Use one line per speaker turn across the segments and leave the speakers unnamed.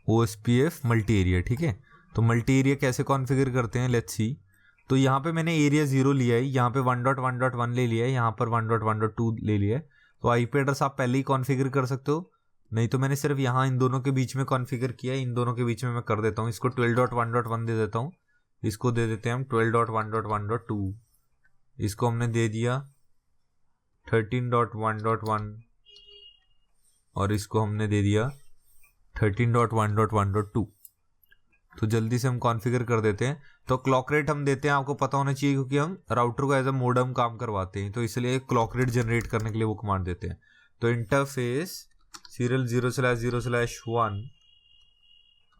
OSPF multi area, ठीक है। तो मल्टी एरिया कैसे कॉन्फ़िगर करते हैं, लेट्स सी। तो यहाँ पे मैंने एरिया 0 लिया है, यहाँ पे 1.1.1 ले लिया है, यहाँ पर 1.1.2 ले लिया है। तो आईपी एड्रेस आप पहले ही कॉन्फ़िगर कर सकते हो, नहीं तो मैंने सिर्फ यहाँ इन दोनों के बीच में कॉन्फ़िगर किया है। इन दोनों के बीच में मैं कर देता हूँ, इसको 12.1.1 दे देता हूँ, इसको दे देते हैं हम 12.1.1.2, इसको हमने दे दिया 13.1.1 और इसको हमने दे दिया 13.1.1.2। तो जल्दी से हम कॉन्फ़िगर कर देते हैं। तो क्लॉक रेट हम देते हैं, आपको पता होना चाहिए, क्योंकि हम राउटर को एज अ मोडम काम करवाते हैं, तो इसलिए क्लॉक रेट जनरेट करने के लिए वो कमांड देते हैं। तो interface serial 0/0/1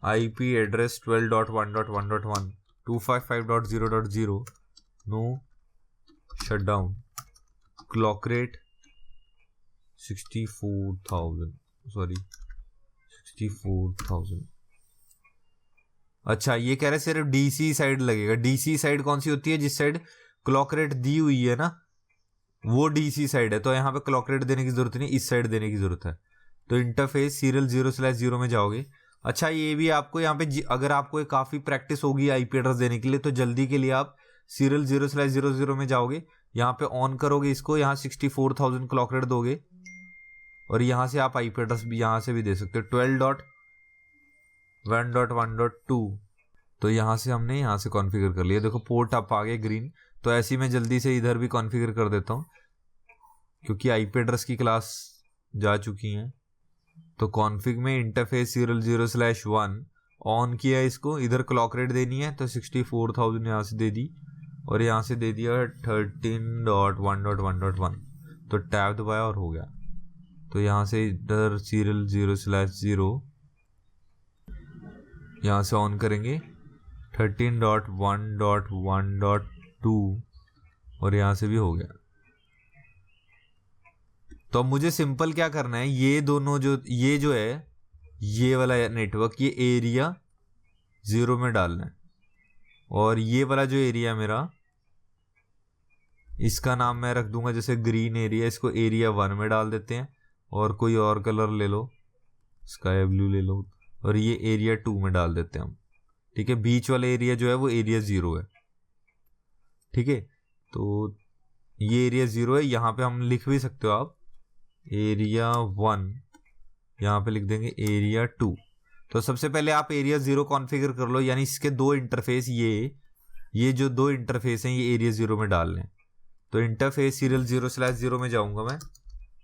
IP address 12.1.1.1 255.0.0 no shutdown, clock rate 64,000। अच्छा, ये कह रहे सिर्फ डीसी साइड लगेगा। डीसी साइड कौन सी होती है, जिस साइड क्लॉक रेट दी हुई है ना, वो डीसी साइड है। तो यहाँ पे क्लॉक रेट देने की जरूरत नहीं, इस साइड देने की जरूरत है। तो इंटरफेस serial 0/0 में जाओगे। अच्छा, ये भी आपको यहाँ पे अगर आपको काफ़ी प्रैक्टिस होगी आईपी एड्रेस देने के लिए, तो जल्दी के लिए आप serial 0/00 में जाओगे, यहाँ पे ऑन करोगे इसको, यहाँ 64,000 क्लॉक रेट दोगे और यहाँ से आप आईपी एड्रेस भी यहाँ से भी दे सकते हो 12.1.1.2। तो यहाँ से हमने यहाँ से कॉन्फ़िगर कर लिया, देखो पोर्ट अप आ गए ग्रीन। तो ऐसे ही मैं जल्दी से इधर भी कॉन्फ़िगर कर देता हूँ, क्योंकि आईपी एड्रेस की क्लास जा चुकी हैं। तो कॉन्फ़िग में इंटरफेस serial 0/1 ऑन किया, इसको इधर क्लॉक रेट देनी है, तो 64,000 यहाँ से दे दी और यहाँ से दे दिया 13.1.1.1। तो टैब दबाया और हो गया। तो यहाँ से इधर serial 0/0 यहाँ से ऑन करेंगे 13.1.1.2 और यहाँ से भी हो गया। तो अब मुझे सिंपल क्या करना है, ये दोनों ये जो है ये वाला नेटवर्क, ये एरिया 0 में डालना है, और ये वाला जो एरिया मेरा, इसका नाम मैं रख दूंगा जैसे ग्रीन एरिया, इसको एरिया 1 में डाल देते हैं, और कोई और कलर ले लो, स्काई ब्लू ले लो, और ये एरिया 2 में डाल देते हैं हम, ठीक है। बीच वाला एरिया जो है वो एरिया 0 है, ठीक है। तो ये एरिया 0 है, यहाँ पे हम लिख भी सकते हो आप एरिया 1, यहाँ पे लिख देंगे एरिया 2। तो सबसे पहले आप एरिया 0 कॉन्फ़िगर कर लो, यानी इसके दो इंटरफेस, ये जो दो इंटरफेस हैं ये एरिया 0 में डाल लें। तो इंटरफेस serial 0/0 में जाऊंगा मैं,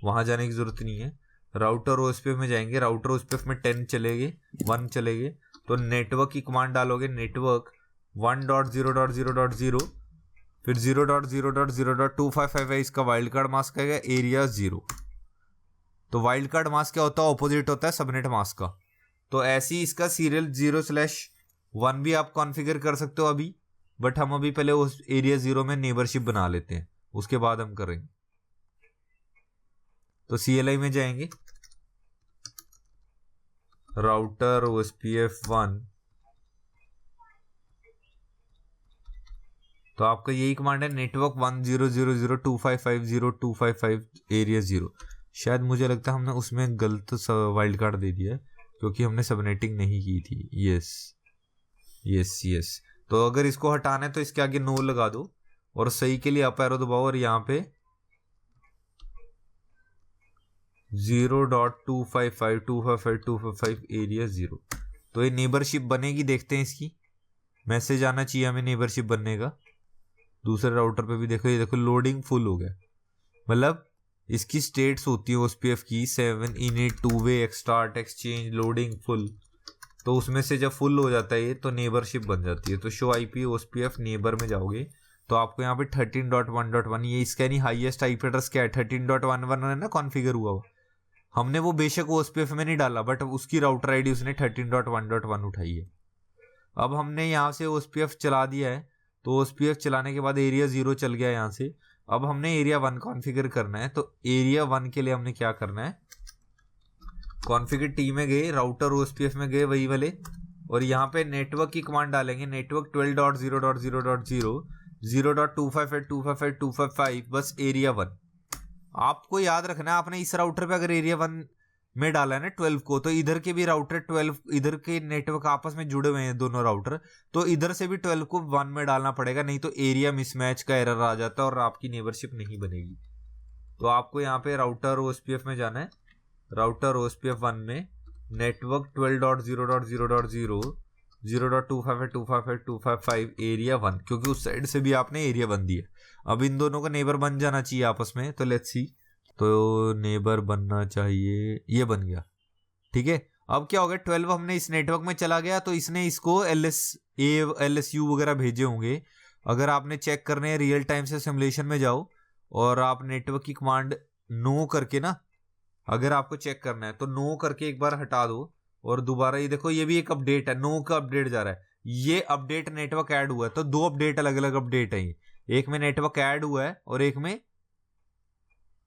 वहां जाने की जरूरत नहीं है। राउटर OSPF में जाएंगे, राउटर OSPF में 1 चलेगे, तो नेटवर्क की कमांड डालोगे, नेटवर्क 1.0.0.0, फिर 0.0.0.255 है, इसका वाइल्ड कार्ड मास्क आएगा एरिया 0। तो वाइल्ड कार्ड मास्क क्या होता है, ऑपोजिट होता है सबनेट मास्क का। तो ऐसे ही इसका serial 0/1 भी आप कॉन्फ़िगर कर सकते हो अभी, बट हम अभी पहले उस एरिया 0 में नेबरशिप बना लेते हैं, उसके बाद हम करेंगे। तो CLI में जाएंगे, राउटर OSPF 1, तो आपका यही कमांड है नेटवर्क 1000.255.0.255 एरिया 0। शायद मुझे लगता है हमने उसमें गलत वाइल्ड कार्ड दे दिया है, क्योंकि हमने सबनेटिंग नहीं की थी। यस। तो अगर इसको हटाना है तो इसके आगे नो लगा दो और सही के लिए अप एरो दबाओ, और यहाँ पे 0.255.255.255 एरिया 0। तो ये नेबरशिप बनेगी, देखते हैं इसकी मैसेज आना चाहिए हमें नेबरशिप बनने का। दूसरे राउटर पे भी देखो, ये देखो लोडिंग फुल हो गया, मतलब इसकी स्टेट्स होती है OSPF की 7 इनिट 2 वे एक्सटार्ट एक्सचेंज लोडिंग फुल। तो उसमें से जब फुल हो जाता है ये, तो नेबरशिप बन जाती है। तो शो IP OSPF नेबर में जाओगे तो आपको यहाँ पे 13.1.1, ये इसका नहीं हाईएस्ट IP एड्रेस क्या है 13.11 है ना कॉन्फ़िगर हुआ। हमने वो बेशक OSPF में नहीं डाला, बट उसकी राउटर ID उसने 13.1.1 उठाई है। अब हमने यहाँ से OSPF चला दिया है, तो OSPF चलाने के बाद एरिया 0 चल गया यहाँ से। अब हमने एरिया 1 कॉन्फ़िगर करना है, तो एरिया 1 के लिए हमने क्या करना है, कॉन्फ़िगर T में गए, राउटर OSPF में गए वही वाले, और यहाँ पे नेटवर्क की कमांड डालेंगे, नेटवर्क 12.0.0.0 0.255.255.255 बस एरिया 1। आपको याद रखना है, आपने इस राउटर पे अगर एरिया 1 में डाला है ना 12 को, तो इधर के भी राउटर 12, इधर के नेटवर्क आपस में जुड़े हुए हैं दोनों राउटर, तो इधर से भी 12 को 1 में डालना पड़ेगा, नहीं तो एरिया मिसमैच का एरर आ जाता है और आपकी नेबरशिप नहीं बनेगी। तो आपको यहाँ पे राउटर OSPF में जाना है, राउटर OSPF 1 में नेटवर्क 12.0.0.0 0.255.255.255 एरिया 1, क्योंकि उस साइड से भी आपने एरिया 1 दिया। अब इन दोनों का नेबर बन जाना चाहिए आपस में, तो लेट्स सी, तो नेबर बनना चाहिए, ये बन गया, ठीक है। अब क्या हो गया, 12 हमने इस नेटवर्क में चला गया, तो इसने इसको LSU वगैरह भेजे होंगे। अगर आपने चेक करने हैं रियल टाइम से सिमुलेशन में जाओ और आप नेटवर्क की कमांड नो करके ना, अगर आपको चेक करना है तो नो करके एक बार हटा दो और दोबारा ये देखो, ये भी एक अपडेट है, नो का अपडेट जा रहा है, ये अपडेट नेटवर्क ऐड हुआ है, तो 2 अपडेट अलग अलग अपडेट है, एक में नेटवर्क ऐड हुआ है और एक में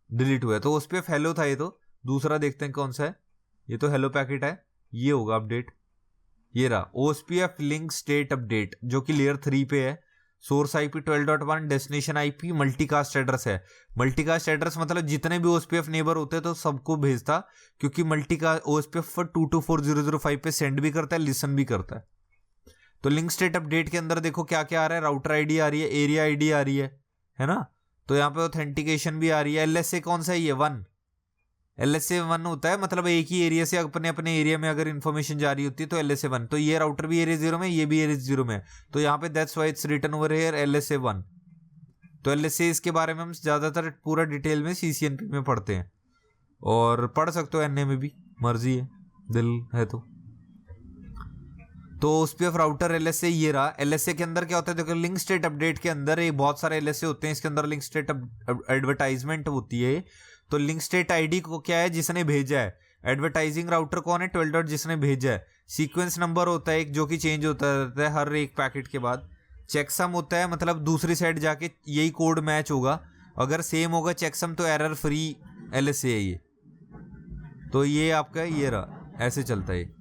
डिलीट हुआ है। तो उस पे हेलो था ये, तो दूसरा देखते हैं कौन सा है, ये तो हेलो पैकेट है, ये होगा अपडेट, ये रहा OSPF लिंक स्टेट अपडेट, जो कि लेयर 3 पे है। Source IP 12.1, destination IP multicast address है। मल्टीकास्ट एड्रेस मतलब जितने भी OSPF नेबर होते हैं तो सबको भेजता, क्योंकि मल्टीकास्ट OSPF 224.0.0.5 पे सेंड भी करता है, लिसन भी करता है। तो लिंक स्टेट अपडेट के अंदर देखो क्या क्या आ रहा है, राउटर ID आ रही है, एरिया ID आ रही है ना, तो यहाँ पे ऑथेंटिकेशन भी आ रही है। LSA कौन सा है, ये 1, LSA 1 होता है, मतलब एक ही एरिया से अपने अपने एरिया में अगर इन्फॉर्मेशन जारी होती है तो LSA 1, तो ये राउटर भी एरिया 0 में, ये भी एरिया 0 में, तो यहाँ पे that's why it's written over here LSA 1। तो LSA इसके बारे में हम ज्यादातर पूरा डिटेल में CCNP में पढ़ते हैं, और पढ़ सकते हो NA में भी, मर्जी है, दिल है तो OSPF राउटर LSA ये रहा। LSA के अंदर क्या होता है, देखो लिंक स्टेट अपडेट के अंदर ये बहुत सारे LSA होते हैं, इसके अंदर लिंक स्टेट एडवर्टाइजमेंट होती है। तो लिंक स्टेट ID को क्या है, जिसने भेजा है, एडवर्टाइजिंग राउटर कौन है, 12 जिसने भेजा है। सीक्वेंस नंबर होता है एक, जो कि चेंज होता रहता है हर एक पैकेट के बाद। चेकसम होता है, मतलब दूसरी साइड जाके यही कोड मैच होगा, अगर सेम होगा चेकसम तो एरर फ्री LSA है ये। तो ये आपका ये रहा, ऐसे चलता है।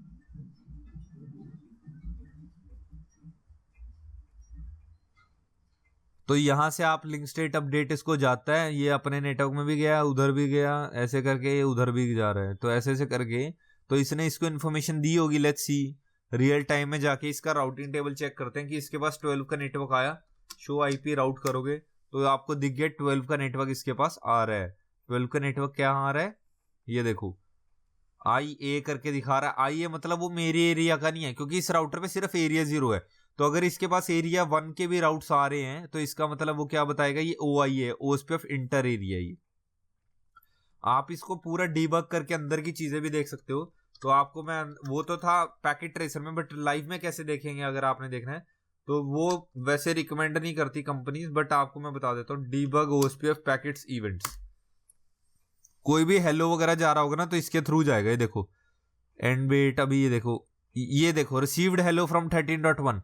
तो यहां से आप लिंक स्टेट अपडेट इसको जाता है, ये अपने नेटवर्क में भी गया, उधर भी गया, ऐसे करके ये उधर भी जा रहा है, तो ऐसे ऐसे करके तो इसने इसको इन्फॉर्मेशन दी होगी। लेट्स सी, रियल टाइम में जाके इसका राउटिंग टेबल चेक करते हैं कि इसके पास 12 का नेटवर्क आया। शो IP राउट करोगे तो आपको दिख गया 12 का नेटवर्क इसके पास आ रहा है। 12 का नेटवर्क क्या आ रहा है, ये देखो IA करके दिखा रहा है। IA मतलब वो मेरे एरिया का नहीं है, क्योंकि इस राउटर पे सिर्फ एरिया 0 है। तो अगर इसके पास एरिया 1 के भी राउट्स आ रहे हैं तो इसका मतलब वो क्या बताएगा, ये OI है, OSPF इंटर एरिया। ये आप इसको पूरा डीबग करके अंदर की चीजें भी देख सकते हो। तो आपको मैं, वो तो था पैकेट ट्रेसर में, बट लाइव में कैसे देखेंगे अगर आपने देखना है तो वो वैसे रिकमेंड नहीं करती कंपनीज, बट आपको मैं बता देता हूँ, डीबग OSPF पैकेट्स इवेंट्स। कोई भी हेलो वगैरह जा रहा होगा ना तो इसके थ्रू जाएगा। ये देखो एंड बेट, अभी ये देखो received hello from 13.1,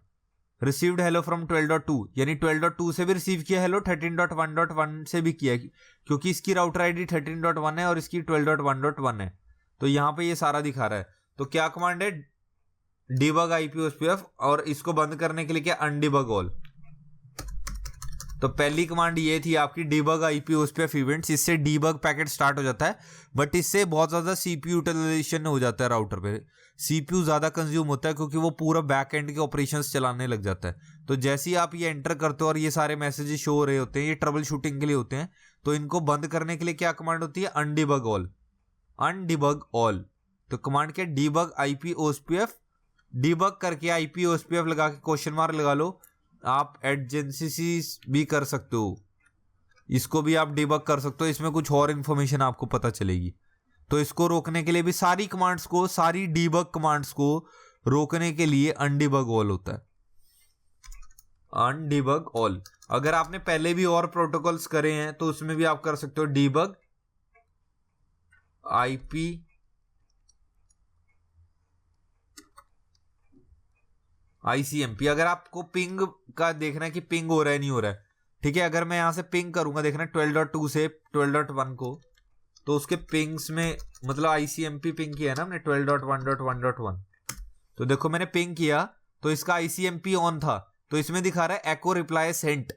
received hello from 12.2, यानी 12.2 से भी रिसीव किया हेलो, 13.1.1 से भी किया, क्योंकि इसकी राउटर ID 13.1 है और इसकी 12.1.1 है। तो यहां पे ये सारा दिखा रहा है। तो क्या कमांड है, डीबग IP OSPF, और इसको बंद करने के लिए क्या, अनडीबग ऑल। तो पहली कमांड ये थी आपकी डीबग IP OSPF इवेंट्स, इससे डीबग पैकेट स्टार्ट हो जाता है, बट इससे बहुत ज्यादा CPU यूटिलाइजेशन हो जाता है, राउटर पे CPU ज्यादा कंज्यूम होता है, क्योंकि वो पूरा बैक एंड के ऑपरेशंस चलाने लग जाता है। तो जैसे ही आप ये एंटर करते हो और ये सारे मैसेजेस शो हो रहे होते हैं, ये ट्रबल शूटिंग के लिए होते हैं, तो इनको बंद करने के लिए क्या कमांड होती है, अनडीबग ऑल, अनडीबग ऑल। तो कमांड क्या, डीबग IP OSPF, डीबग करके IP OSPF लगा के क्वेश्चन मार्क लगा लो। आप एडजेंसीज भी कर सकते हो, इसको भी आप डिबग कर सकते हो, इसमें कुछ और इंफॉर्मेशन आपको पता चलेगी। तो इसको रोकने के लिए भी सारी कमांड्स को, सारी डीबग कमांड्स को रोकने के लिए अनडीबग ऑल होता है, अनडीबग ऑल। अगर आपने पहले भी और प्रोटोकॉल्स करे हैं तो उसमें भी आप कर सकते हो डीबग IP ICMP। अगर आपको पिंग का देखना है कि पिंग हो रहा है नहीं हो रहा है, ठीक है, अगर मैं यहां से पिंग करूंगा, देखना 12.2 से 12.1 को, तो उसके पिंग्स में मतलब ICMP पिंग किया है ना हमने 12.1.1.1, तो देखो मैंने पिंग किया तो इसका ICMP ऑन था, तो इसमें दिखा रहा है एको रिप्लाई सेंट,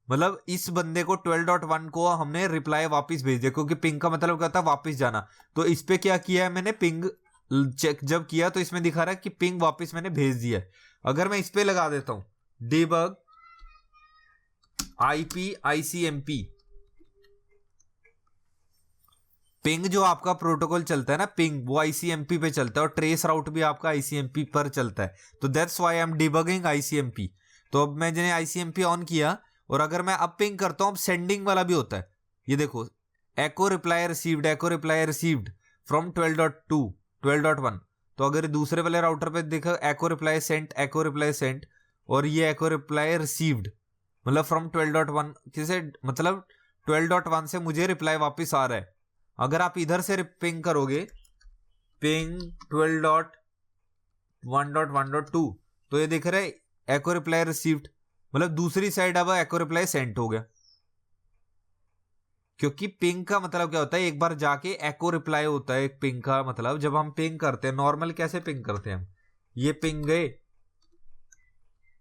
मतलब इस बंदे को 12.1 को हमने रिप्लाई वापस भेज दिया, क्योंकि पिंग का मतलब क्या होता है वापस जाना। तो इस पे क्या किया है मैंने, पिंग चेक जब किया तो इसमें दिखा रहा है कि पिंग वापस मैंने भेज दिया है। अगर मैं इस पे लगा देता हूं डिबग आईपी आईसीएमपी, पिंग जो आपका प्रोटोकॉल चलता है ना पिंग, वो आईसीएमपी पे चलता है, और ट्रेस राउट भी आपका आईसीएमपी पर चलता है। तो that's why I am debugging ICMP. तो अब मैंने आईसीएमपी ऑन किया, और अगर मैं अब पिंग करता हूं, अब सेंडिंग वाला भी होता है। ये देखो, एको रिप्लाई रिसीव्ड फ्रॉम 12.2 12.1। तो अगर दूसरे वाले राउटर पे देखो एको रिप्लाई सेंट, और ये एको रिप्लाई रिसीव्ड, मतलब फ्रॉम 12.1 किसे, मतलब 12.1 से मुझे रिप्लाई वापस आ रहा है। अगर आप इधर से पिंग करोगे पिंग 12.1.1.2, तो ये दिख रहा है एको रिप्लाई रिसीव्ड, मतलब दूसरी साइड अब एको रिप्लाई सेंट हो गया। क्योंकि पिंग का मतलब क्या होता है, एक बार जाके एको रिप्लाई होता है। एक पिंग का मतलब जब हम पिंग करते हैं, नॉर्मल कैसे पिंग करते हैं हम, ये पिंग गए,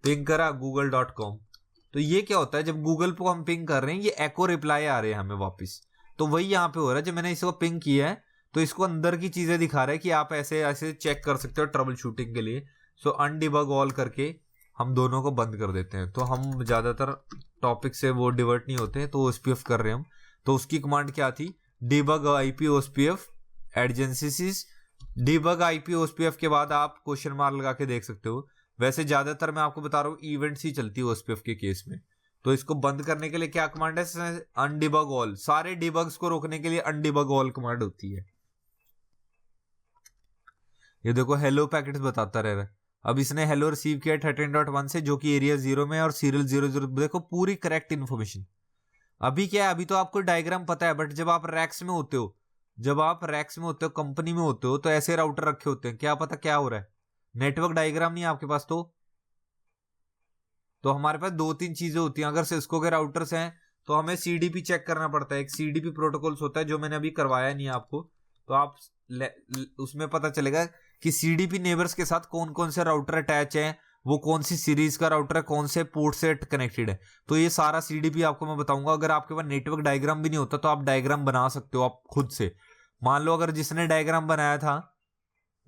पिंग करा google.com, तो ये क्या होता है जब गूगल को हम पिंग कर रहे हैं, ये एको रिप्लाई आ रहे हैं हमें वापस। तो वही यहाँ पे हो रहा है, जब मैंने इसको पिंग किया है तो इसको अंदर की चीजें दिखा रहा है कि आप ऐसे ऐसे चेक कर सकते हो ट्रबल शूटिंग के लिए। सो अनडिबग ऑल करके हम दोनों को बंद कर देते हैं। तो हम ज्यादातर टॉपिक से वो डिवर्ट नहीं होते, तो ओएसपीएफ कर रहे हैं हम। तो उसकी कमांड क्या थी, debug IP OSPF adjacencies. Debug IP OSPF के बाद आप क्वेश्चन मार्क लगा के देख सकते हो। वैसे ज्यादातर मैं आपको बता रहा हूँ इवेंट्स ही चलती है ओएसपीएफ के केस में। तो इसको बंद करने के लिए क्या कमांड है, अनडिबग ऑल। सारे डिबग्स को रोकने के लिए अनडिबग ऑल कमांड होती है। ये देखो हेलो पैकेट्स बताता रह रहा है। अब इसने हेलो रिसीव किया 13.1 से, जो कि एरिया 0 में, और सीरियल 00। देखो पूरी करेक्ट इन्फॉर्मेशन। अभी क्या है, अभी तो आपको डायग्राम पता है, बट जब आप रैक्स में होते हो, कंपनी में होते हो, तो ऐसे राउटर रखे होते हैं, क्या पता क्या हो रहा है, नेटवर्क डायग्राम नहीं है आपके पास। तो हमारे पास 2-3 चीजें होती हैं। अगर सिस्को के राउटर्स हैं तो हमें सीडीपी चेक करना पड़ता है। एक सीडीपी प्रोटोकॉल्स होता है, जो मैंने अभी करवाया नहीं आपको, तो आप उसमें पता चलेगा कि सीडीपी नेबर्स के साथ कौन कौन से राउटर अटैच हैं, वो कौन सी सीरीज का राउटर है, कौन से पोर्ट से कनेक्टेड है। तो ये सारा सीडीपी आपको मैं बताऊंगा। अगर आपके पास नेटवर्क डायग्राम भी नहीं होता तो आप डायग्राम बना सकते हो आप खुद से। मान लो अगर जिसने डायग्राम बनाया था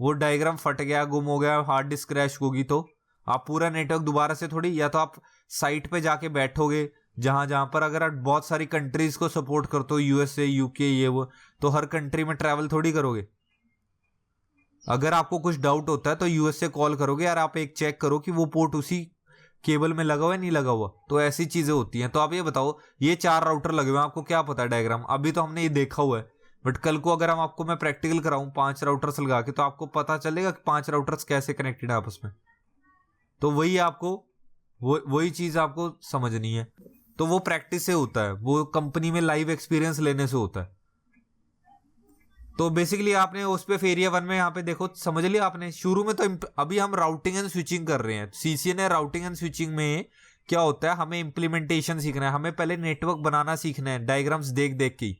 वो डायग्राम फट गया, गुम हो गया, हार्ड डिस्क क्रैश होगी, तो आप पूरा नेटवर्क दोबारा से थोड़ी, या तो आप साइट पे जाके बैठोगे जहां जहां पर, अगर आप बहुत सारी कंट्रीज को सपोर्ट करते हो, यूएसए यूके ये वो, तो हर कंट्री में ट्रैवल थोड़ी करोगे। अगर आपको कुछ डाउट होता है तो यूएसए कॉल करोगे, यार आप एक चेक करो कि वो पोर्ट उसी केबल में लगा हुआ है नहीं लगा हुआ। तो ऐसी चीजें होती हैं। तो आप ये बताओ, ये 4 राउटर लगे हुए हैं, आपको क्या पता है डायग्राम, अभी तो हमने ये देखा हुआ है, बट कल को अगर हम आपको मैं प्रैक्टिकल कराऊं 5 राउटर्स लगा के, तो आपको पता चलेगा कि 5 राउटर्स कैसे कनेक्टेड है आपस में। तो वही आपको वही चीज आपको समझनी है। तो वो प्रैक्टिस से होता है, वो कंपनी में लाइव एक्सपीरियंस लेने से होता है। तो बेसिकली आपने उस पे एरिया 1 में यहाँ पे देखो समझ लिया आपने शुरू में। तो अभी हम राउटिंग एंड स्विचिंग कर रहे हैं। सीसीएनए राउटिंग एंड स्विचिंग में क्या होता है, हमें इंप्लीमेंटेशन सीखना है, हमें पहले नेटवर्क बनाना सीखना है डायग्राम्स देख देख के।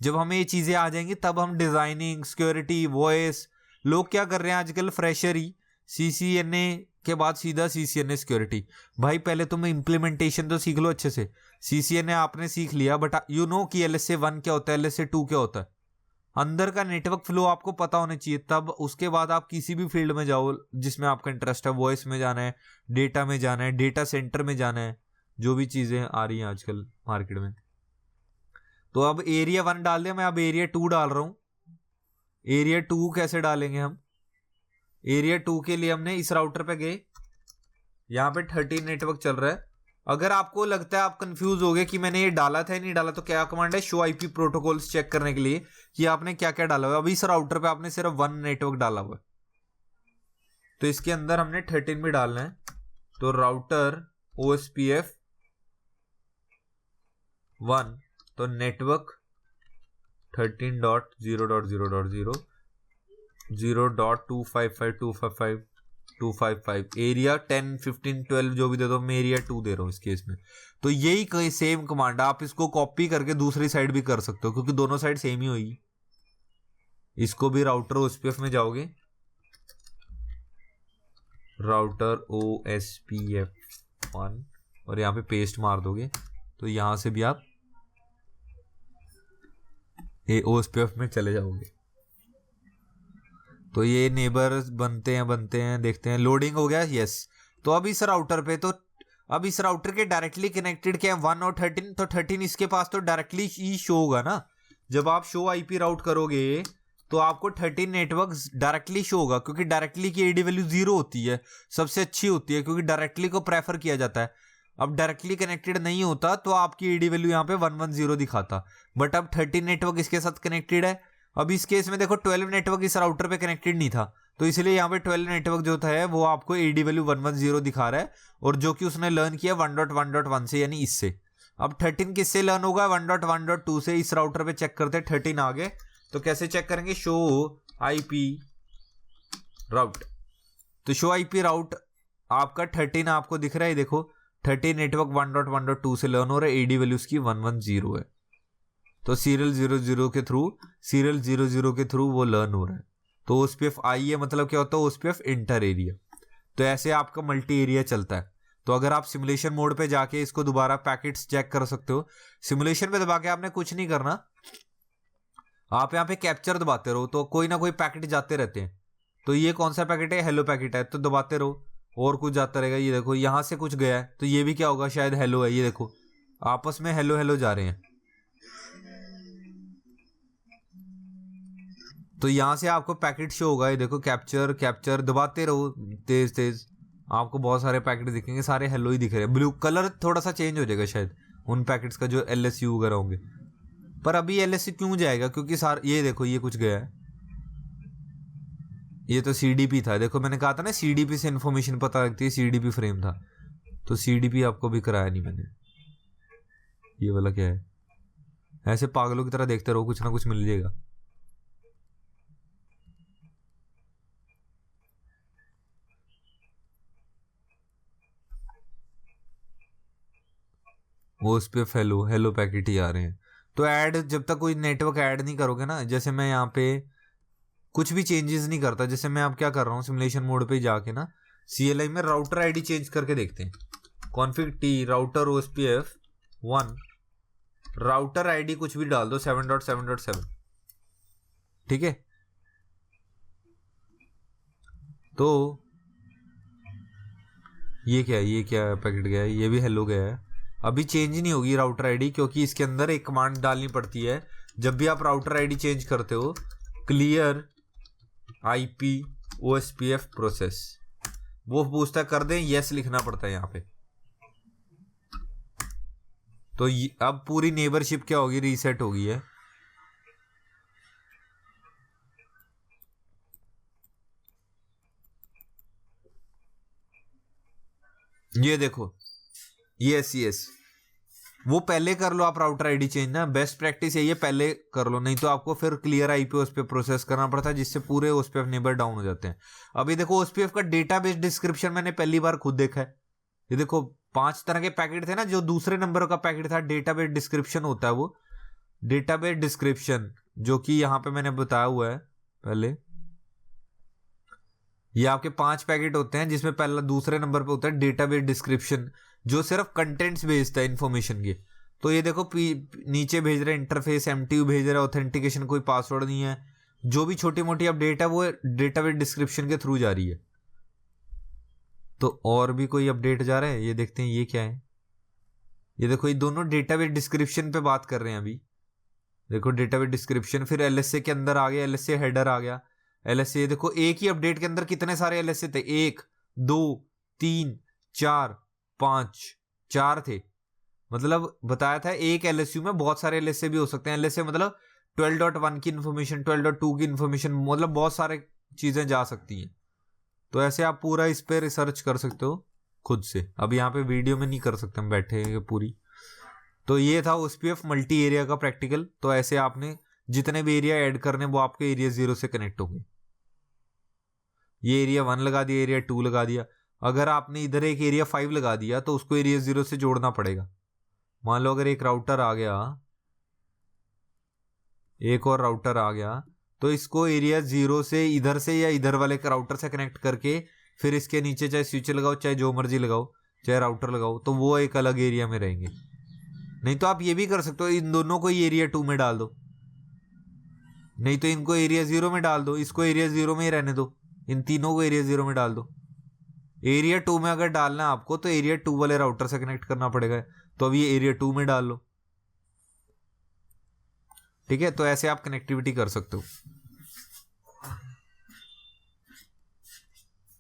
जब हमें ये चीजें आ जाएंगी तब हम डिजाइनिंग, सिक्योरिटी, वॉइस, लोग क्या कर रहे हैं आजकल, फ्रेशर ही सीसीएनए के बाद सीधा सीसीएनए सिक्योरिटी। भाई पहले तुम इंप्लीमेंटेशन तो सीख लो अच्छे से। सीसीएनए आपने सीख लिया, बट यू नो कि एलएसए 1 क्या होता है, एलएसए 2 क्या होता है, अंदर का नेटवर्क फ्लो आपको पता होना चाहिए। तब उसके बाद आप किसी भी फील्ड में जाओ जिसमें आपका इंटरेस्ट है, वॉइस में जाना है, डेटा में जाना है, डेटा सेंटर में जाना है, जो भी चीजें आ रही हैं आजकल मार्केट में। तो अब एरिया 1 डाल दिया मैं, अब एरिया 2 डाल रहा हूं। एरिया 2 कैसे डालेंगे हम, एरिया 2 के लिए हमने इस राउटर पे गए, यहां पे 13 नेटवर्क चल रहा है। अगर आपको लगता है आप कंफ्यूज हो गए कि मैंने ये डाला था या नहीं डाला, तो क्या कमांड है, शो आईपी प्रोटोकॉल्स चेक करने के लिए कि आपने क्या क्या डाला हुआ है। अभी इस राउटर पे आपने सिर्फ 1 नेटवर्क डाला हुआ है, तो इसके अंदर हमने 13 भी डालना है। तो राउटर ओएसपीएफ 1, तो नेटवर्क 13.0.0.0 0.255.255.255 एरिया 10, 15, 12 जो भी दे दो, मैं एरिया 2 दे रहा हूं इस केस में। तो यही कोई सेम कमांड, आप इसको कॉपी करके दूसरी साइड भी कर सकते हो, क्योंकि दोनों साइड सेम ही होगी। इसको भी राउटर ओएसपीएफ में जाओगे, राउटर ओएसपीएफ 1, और यहाँ पे पेस्ट मार दोगे तो यहां से भी आप OSPF में चले जाओगे। तो ये नेबर्स बनते हैं, देखते हैं। लोडिंग हो गया, यस। तो अब इस राउटर पे, तो अब इस राउटर के डायरेक्टली कनेक्टेड क्या है, 1 और 13, तो 13 इसके पास तो डायरेक्टली ही शो होगा ना। जब आप शो आईपी राउट करोगे तो आपको 13 नेटवर्क डायरेक्टली शो होगा, क्योंकि डायरेक्टली की एडी वैल्यू 0 होती है, सबसे अच्छी होती है, क्योंकि डायरेक्टली को प्रेफर किया जाता है। अब डायरेक्टली कनेक्टेड नहीं होता तो आपकी एडी वैल्यू यहाँ पे 110 दिखाता, बट अब 13 नेटवर्क इसके साथ कनेक्टेड है। अब इस केस में देखो 12 नेटवर्क इस राउटर पे कनेक्टेड नहीं था, तो इसलिए यहाँ पे 12 नेटवर्क जो था वो आपको एडी वैल्यू 110 दिखा रहा है, और जो कि उसने लर्न किया 1.1.1 से, यानी इससे। अब 13 किससे लर्न होगा, 1.1.2 से। इस राउटर पे चेक करते हैं 13 आ गए, तो कैसे चेक करेंगे, शो आईपी राउट। तो शो आईपी राउट आपका 13 आपको दिख रहा है, देखो 13 नेटवर्क 1.1.2 से लर्न हो रहा है, एडी वैल्यू उसकी 110 है। तो सीरियल 00 के थ्रू, सीरियल 00 के थ्रू वो लर्न हो रहा है। तो OSPF आई है, मतलब क्या होता है, OSPF इंटर एरिया। तो ऐसे आपका मल्टी एरिया चलता है। तो अगर आप सिमुलेशन मोड पे जाके इसको दोबारा पैकेट्स चेक कर सकते हो। सिमुलेशन पे दबा के आपने कुछ नहीं करना, आप यहाँ पे कैप्चर दबाते रहो, तो कोई ना कोई पैकेट जाते रहते हैं। तो ये कौन सा पैकेट है, हेलो पैकेट है, तो दबाते रहो और कुछ जाता रहेगा। ये देखो यहाँ से कुछ गया है, तो ये भी क्या होगा, शायद हेलो है। ये देखो आपस में हेलो हेलो जा रहे हैं। तो यहां से आपको पैकेट शो होगा, ये देखो कैप्चर कैप्चर, दबाते रहो तेज तेज, आपको बहुत सारे पैकेट दिखेंगे, सारे हेलो ही दिख रहे हैं। ब्लू कलर थोड़ा सा चेंज हो जाएगा शायद उन पैकेट्स का जो LSU वगैरह होंगे, पर अभी LSU क्यों जाएगा, क्योंकि ये देखो ये कुछ गया है, ये तो CDP था। देखो मैंने कहा था ना CDP से इन्फॉर्मेशन पता लगती है, CDP फ्रेम था, तो CDP आपको भी कराया नहीं मैंने। ये वाला क्या है, ऐसे पागलों की तरह देखते रहो, कुछ ना कुछ मिल जाएगा। वो उस पे हेलो हेलो पैकेट ही आ रहे हैं। तो ऐड, जब तक कोई नेटवर्क ऐड नहीं करोगे ना, जैसे मैं यहाँ पे कुछ भी चेंजेस नहीं करता, जैसे मैं अब क्या कर रहा हूँ, सिमुलेशन मोड पे जाके ना CLI में राउटर आईडी चेंज करके देखते हैं। Config T router OSPF 1 router ID कुछ भी डाल दो 7.7.7, ठीक है। तो ये क्या है, ये क्या पैकेट गया है, ये भी हेलो गया है। अभी चेंज नहीं होगी राउटर आईडी, क्योंकि इसके अंदर एक कमांड डालनी पड़ती है जब भी आप राउटर आईडी चेंज करते हो, क्लियर IP OSPF प्रोसेस। वो पूछता कर दें, यस लिखना पड़ता है यहाँ पे। तो अब पूरी नेबरशिप क्या होगी, रीसेट होगी है। ये देखो यस वो पहले कर लो आप राउटर आईडी चेंज ना, बेस्ट प्रैक्टिस यही है, पहले कर लो, नहीं तो आपको फिर क्लियर IP उस पे प्रोसेस करना पड़ता है, जिससे पूरे OSPF नेबर डाउन हो जाते हैं। अभी देखो OSPF का डेटाबेस डिस्क्रिप्शन मैंने पहली बार खुद देखा है। ये देखो 5 तरह के पैकेट थे ना, जो दूसरे नंबर का पैकेट था डेटाबेस डिस्क्रिप्शन होता है, वो डेटाबेस डिस्क्रिप्शन जो कि यहाँ पे मैंने बताया हुआ है पहले। ये आपके 5 पैकेट होते हैं, जिसमें पहला दूसरे नंबर पे होता है डेटाबेस डिस्क्रिप्शन, जो सिर्फ कंटेंट्स भेजता है इन्फॉर्मेशन के। तो ये देखो नीचे भेज रहे इंटरफेस MTU भेज रहा है, ऑथेंटिकेशन कोई पासवर्ड नहीं है, जो भी छोटी मोटी अपडेट है वो डेटाबेस डिस्क्रिप्शन के थ्रू जा रही है। तो और भी कोई अपडेट जा रहा है, ये देखते हैं ये क्या है। ये देखो ये दोनों डेटाबेस डिस्क्रिप्शन पे बात कर रहे हैं अभी। देखो डेटाबेस डिस्क्रिप्शन, फिर LSA के अंदर आ गया, LSA हेडर आ गया। LSA देखो एक ही अपडेट के अंदर कितने सारे LSA थे, 1 2 3 4 5 4 थे। मतलब बताया था एक LSU में बहुत सारे LSA भी हो सकते हैं। LSA मतलब 12.1 की इन्फॉर्मेशन, 12.2 की इन्फॉर्मेशन, मतलब बहुत सारे चीजें जा सकती हैं। तो ऐसे आप पूरा इस पे रिसर्च कर सकते हो खुद से। अब यहाँ पे वीडियो में नहीं कर सकते हम बैठे हैं पूरी। तो ये था OSPF मल्टी एरिया का प्रैक्टिकल। तो ऐसे आपने जितने भी एरिया ऐड करने वो आपके एरिया 0 से कनेक्ट होंगे। ये एरिया 1 लगा दिया, एरिया 2 लगा दिया। अगर आपने इधर एक एरिया 5 लगा दिया तो उसको एरिया 0 से जोड़ना पड़ेगा। मान लो अगर एक राउटर आ गया, एक और राउटर आ गया, तो इसको एरिया 0 से इधर से या इधर वाले राउटर से कनेक्ट करके फिर इसके नीचे चाहे स्विच लगाओ, चाहे जो मर्जी लगाओ, चाहे राउटर लगाओ, तो वो एक अलग एरिया में रहेंगे। नहीं तो आप ये भी कर सकते हो, इन दोनों को ही एरिया 2 में डाल दो, नहीं तो इनको एरिया 0 में डाल दो, इसको एरिया 0 में ही रहने दो, इन तीनों को एरिया 0 में डाल दो। एरिया 2 में अगर डालना है आपको तो एरिया 2 वाले राउटर से कनेक्ट करना पड़ेगा, तो अब ये एरिया 2 में डाल लो। ठीक है, तो ऐसे आप कनेक्टिविटी कर सकते हो।